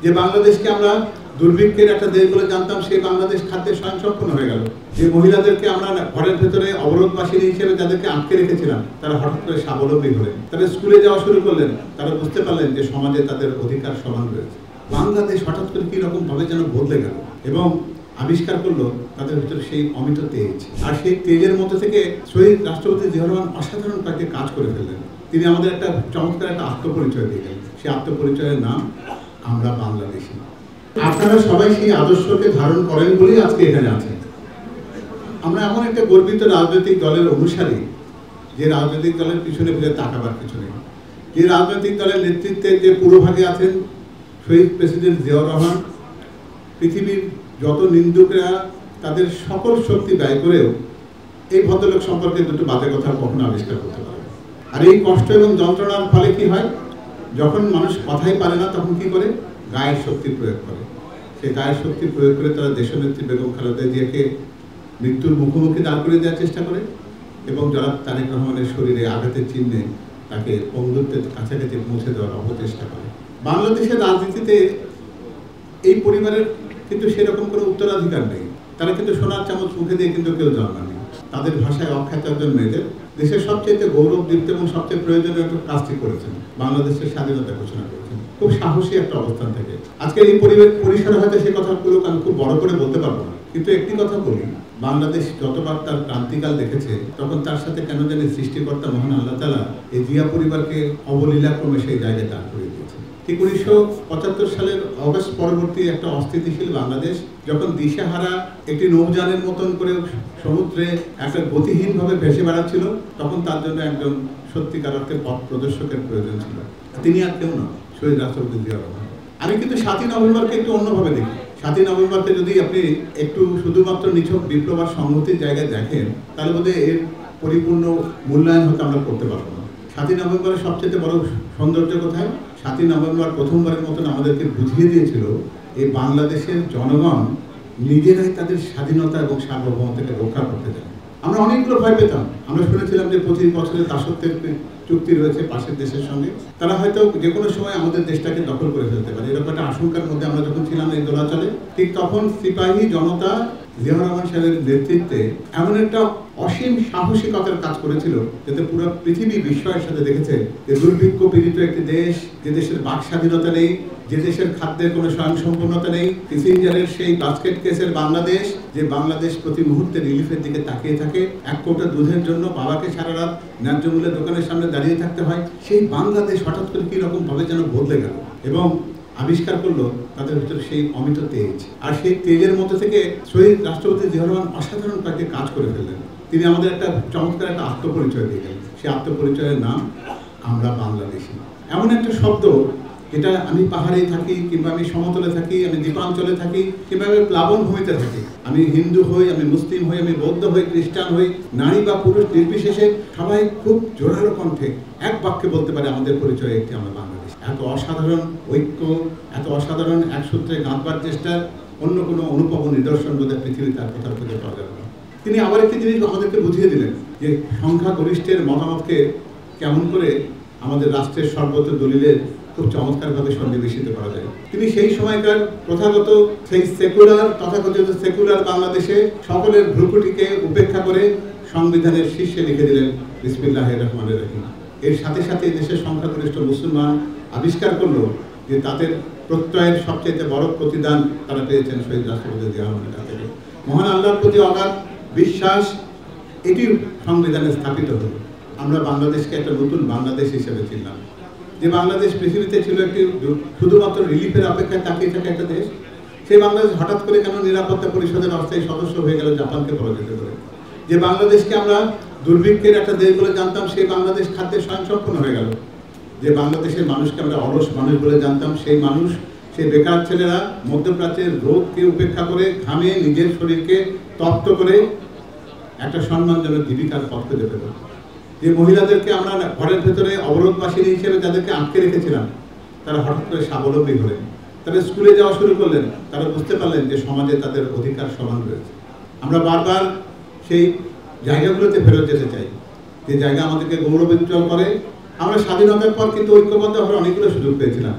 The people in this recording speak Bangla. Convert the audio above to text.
যে বাংলাদেশকে আমরা দুর্ভিক্ষের একটা দেশ বলে জানতাম, সেই বাংলাদেশ খাদ্যে স্বয়ংসম্পূর্ণ হয়ে গেল। যে মহিলাদেরকে আমরা ঘরের ভেতরে অবরোধবাসিনী হিসেবে যাদেরকে আটকে রেখেছিলাম, তারা হঠাৎ করে স্বাবলম্বী হলেন, তারা স্কুলে যাওয়া শুরু করলেন, তারা বুঝতে পারলেন যে সমাজে তাদের অধিকার সমান রয়েছে। বাংলাদেশ হঠাৎ করে কি রকম ভাবে যেন বদলে গেল এবং আবিষ্কার করলো তাদের ভিতরে সেই অমিত তেজ। আর সেই তেজের মধ্যে থেকে শহীদ রাষ্ট্রপতি জিয়াউর রহমান অসাধারণ কয়েকটি কাজ করে ফেললেন। তিনি আমাদের একটা চমৎকার একটা আত্মপরিচয় দিলেন। সেই আত্মপরিচয়ের নাম আমরা বাংলাদেশি। আপনারা সবাই সেই আদর্শকে ধারণ করেন বলেই আজকে এখানে আছেন। আমরা এমন একটা গর্বিত রাজনৈতিক দলের অনুসারী, যে রাজনৈতিক দলের পিছনে ফিরে তাকাবার কিছু নেই, যে রাজনৈতিক দলের নেতৃত্বে যে পুরোভাগে আছেন শহীদ প্রেসিডেন্ট জিয়াউর রহমান। পৃথিবীর যত নিন্দুকরা তাদের সকল শক্তি ব্যয় করেও এই ভদ্রলোক সম্পর্কে দুটো বাজে কথা কখনো আবিষ্কার করতে পারে। আর এই কষ্ট এবং যন্ত্রণার ফলে কি হয়, যখন মানুষ কথাই পারে না তখন কি করে, গায়ের শক্তি প্রয়োগ করে। সেই গায়ের শক্তি প্রয়োগ করে তারা দেশনেত্রী বেগম খালেদা জিয়াকে মৃত্যুর মুখোমুখি দাঁড় করে দেওয়ার চেষ্টা করে এবং যারা তারেক রহমানের শরীরে আঘাতের চিহ্নে তাকে বন্ধুত্বের কাছাকাছি পৌঁছে দেওয়ার অপচেষ্টা করে। বাংলাদেশের রাজনীতিতে এই পরিবারের কিন্তু সেরকম কোনো উত্তরাধিকার নেই। তারা কিন্তু সোনার চামচ মুখে দিয়ে কিন্তু কেউ জন্মায়নি। তাদের ভাষায় অখ্যাত একজন মেয়েদের দেশের সবচেয়ে গৌরবদীপ্ত এবং সবচেয়ে প্রয়োজনীয় একটা কাজটি করেছেন, বাংলাদেশের স্বাধীনতা ঘোষণা করেছেন খুব সাহসী একটা অবস্থান থেকে। আজকে এই পরিসরে হয়তো সে কথাগুলো আমি খুব বড় করে বলতে পারবো না, কিন্তু একটি কথা বলি, বাংলাদেশ যতবার তার ক্রান্তিকাল দেখেছে তখন তার সাথে কেন জানি সৃষ্টিকর্তা মহান আল্লাহ তাআলা এই জিয়া পরিবারকে অবলীলাক্রমে সেই জায়গায় দাঁড় করিয়ে দিয়েছে। ঠিক 1975 সালের অগস্ট পরবর্তী একটা অস্থিতিশীল বাংলাদেশ যখন দিশেহারা একটি নৌযানের মতন করে সমুদ্রে একটা গতিহীনভাবে ভেসে বেড়াচ্ছিল, তখন তার জন্য একজন সত্যিকার অর্থে পথ প্রদর্শকের প্রয়োজন ছিল। তিনি আর কেউ না, শহীদ রাষ্ট্রপতি জিয়াউর রহমান। আমি কিন্তু 7ই নভেম্বরকে একটু অন্যভাবে দেখি। 7ই নভেম্বরকে যদি আপনি একটু শুধুমাত্র নিছক বিপ্লব আর সংহতির জায়গায় দেখেন, তাহলে বোধহয় এর পরিপূর্ণ মূল্যায়ন হয়তো আমরা করতে পারবো না। 7ই নভেম্বরের সবচেয়ে বড় সৌন্দর্য কোথায়, 7ই নভেম্বর প্রথমবারের মতন আমাদেরকে বুঝিয়ে দিয়েছিল এই বাংলাদেশের জনগণ নিজেরাই তাদের স্বাধীনতা এবং সার্বভৌমত্বকে রক্ষা করতে চায়। আমরা অনেকগুলো ভয় পেতাম। আমরা শুনেছিলাম যে 25 বছরের দাসত্বের চুক্তি রয়েছে পাশের দেশের সঙ্গে, তারা হয়তো যে কোনো সময় আমাদের দেশটাকে দখল করে ফেলতে পারে, এরকম একটা আশঙ্কার মধ্যে আমরা যখন ছিলাম এই দোলাচলে। ঠিক তখন সিপাহী জনতা জিয়াউর রহমান সাহেবের নেতৃত্বে এমন একটা অসীম সাহসিকতার কাজ করেছিল, যাতে পুরো পৃথিবী বিস্ময়ের সাথে দেখেছে যে দুর্ভিক্ষ পীড়িত একটি দেশ, যে দেশের বাক স্বাধীনতা নেই, যে দেশের খাদ্যের কোনো স্বয়ংসম্পূর্ণতা নেই, কিসিঞ্জারের সেই বাস্কেট কেসের বাংলাদেশ, যে বাংলাদেশ প্রতি মুহূর্তে রিলিফের দিকে তাকিয়ে থাকে, এক কোটা দুধের জন্য বাবাকে সারা রাত ন্যায্য মূল্যের দোকানের সামনে দাঁড়িয়ে থাকতে হয়, সেই বাংলাদেশ হঠাৎ করে কি রকম ভাবে যেন বদলে গেল এবং আবিষ্কার করলো তাদের ভিতরে সেই অমিত তেজ। আর সেই তেজের মধ্যে থেকে শহীদ রাষ্ট্রপতি জিয়াউর রহমান অসাধারণ কয়েকটি কাজ করে ফেললেন। তিনি আমাদের একটা চমৎকার একটা আত্মপরিচয় দিলেন। সেই আত্মপরিচয়ের নাম আমরা বাংলাদেশি। এমন একটা শব্দ, এটা আমি পাহাড়ে থাকি কিংবা আমি সমতলে থাকি, আমি দ্বীপাঞ্চলে থাকি কিংবা আমি প্লাবন ভূমিতে থাকি, আমি হিন্দু হই, আমি মুসলিম হই, আমি বৌদ্ধ হই, খ্রিস্টান হই, নারী বা পুরুষ নির্বিশেষে সবাই খুব জোরালো কণ্ঠে এক বাক্যে বলতে পারে আমাদের পরিচয় একটি আমরা বাংলাদেশ। এত অসাধারণ ঐক্য, এত অসাধারণ এক সূত্রে গাঁথবার চেষ্টার অন্য কোনো অনুপম নিদর্শন বোধহয় পৃথিবীতে আর কোথাও খুঁজে পাওয়া যাবে না। তিনি আবার একটি জিনিস আমাদেরকে বুঝিয়ে দিলেন যে সংখ্যাগরিষ্ঠের মতামতকে কেমন করে আমাদের রাষ্ট্রের সর্বত্র দলিলের খুব চমৎকারভাবে সন্নিবেশিত করা যায়। তিনি সেই সময়কার প্রথাগত সেই তথাকথিত সেকুলার বাংলাদেশে সকলের ভ্রুকুটিকে উপেক্ষা করে সংবিধানের শীর্ষে লিখে দিলেন বিসমিল্লাহির রহমানির রহিম। এর সাথে সাথে দেশের সংখ্যাগরিষ্ঠ মুসলমান আবিষ্কার করলো যে তাদের প্রত্যয়ের সবচেয়ে বড় প্রতিদান তারা পেয়েছেন শহীদ রাষ্ট্রপতি জিয়াউর রহমানের কাছ থেকে। মহান আল্লাহর প্রতি অগাধ বিশ্বাস এটি সংবিধানে স্থাপিত হলো। আমরা বাংলাদেশকে একটা নতুন বাংলাদেশ হিসেবে চিনলাম, যে বাংলাদেশ পৃথিবীতে ছিল একটি শুধুমাত্র রিলিফের অপেক্ষায় তাকিয়ে থাকা একটা দেশ। সেই বাংলাদেশ হঠাৎ করে কেন নিরাপত্তা পরিষদের অস্থায়ী সদস্য হয়ে গেল জাপানকে পরাজিত করে। যে বাংলাদেশকে আমরা দুর্ভিক্ষের একটা দেশ বলে জানতাম, সেই বাংলাদেশ খাদ্যে স্বয়ংসম্পূর্ণ হয়ে গেল। যে বাংলাদেশের মানুষকে আমরা অলস মানুষ বলে জানতাম, সেই মানুষ, সেই বেকার ছেলেরা মধ্যপ্রাচ্যের রোদকে উপেক্ষা করে ঘামে নিজের শরীরকে তপ্ত করে একটা সম্মানজনক জীবিকার পথ খুঁজে পেল। যে মহিলাদেরকে আমরা ঘরের ভেতরে অবরোধবাসিনী হিসেবে যাদেরকে আটকে রেখেছিলাম, তারা হঠাৎ করে স্বাবলম্বী হলেন, তারা স্কুলে যাওয়া শুরু করলেন, তারা বুঝতে পারলেন যে সমাজে তাদের অধিকার সমান রয়েছে। আমরা বারবার সেই জায়গাগুলোতে ফেরত যেতে চাই, যে জায়গা আমাদেরকে গৌরবোজ্জ্বল করে। আমরা স্বাধীনতার পর কিন্তু ঐক্যবদ্ধ হওয়ার অনেকগুলো সুযোগ পেয়েছিলাম।